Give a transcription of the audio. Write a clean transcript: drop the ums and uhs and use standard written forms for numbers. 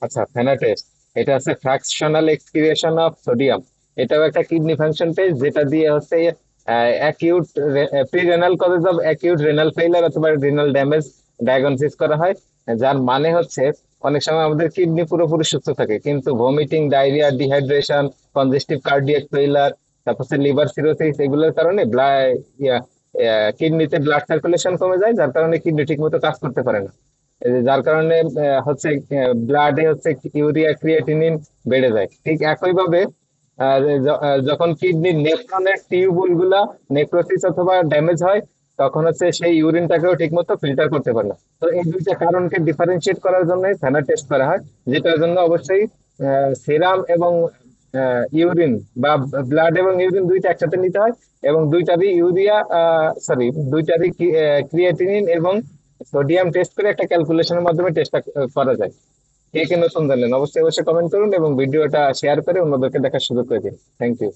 আচ্ছা, ফেনাটেস্ট এটা হচ্ছে ফ্র্যাকশনাল এক্সক্রিয়েশন অফ সোডিয়াম। এটাও একটা কিডনি ফাংশন টেস্ট, যেটা দিয়ে হচ্ছে acute pre renal causes of acute renal failure অথবা রিনাল ড্যামেজ ডায়াগনোসিস করা হয়। যার মানে হচ্ছে অনেক সময় আমাদের কিডনি পুরোপুরি সুস্থ থাকে, কিন্তু vomiting, diarrhoea, dehydration, congestive cardiac failure, তারপর লিভার সিরোসিস, এগুলোর কারণে কিডনিতে ব্লাড সার্কুলেশন কমে যায়, যার কারণে কিডনি ঠিক মতো কাজ করতে পারে না। এই যে যার কারণে হচ্ছে ব্লাডে হচ্ছে ইউরিয়া, ক্রিয়েটিনিন বেড়ে যায়। ঠিক একইভাবে যখন কিডনির নেফ্রনের টিউবুল গুলা নেক্রোসিস অথবা ড্যামেজ হয়, তখন হচ্ছে সেই ইউরিনটাকেও ঠিক মতো ফিল্টার করতে পারে না। তো এই দুইটা কারণকে ডিফারেন্সিয়েট করার জন্য ফেনা টেস্ট করা হয়, যেটার জন্য অবশ্যই সেরাম এবং ইউরিন বা ব্লাড এবং ইউরিন দুইটা একসাথে নিতে হয়, এবং দুইটারই ইউরিয়া, সরি, দুইটারই ক্রিয়েটিনিন এবং সোডিয়াম টেস্ট করে একটা ক্যালকুলেশনের মাধ্যমে টেস্টটা করা যায়। কে কে নতুন জানলেন অবশ্যই অবশ্যই কমেন্ট করুন এবং ভিডিওটা শেয়ার করে অন্যদেরকে দেখার সুযোগ করে দিন। Thank you.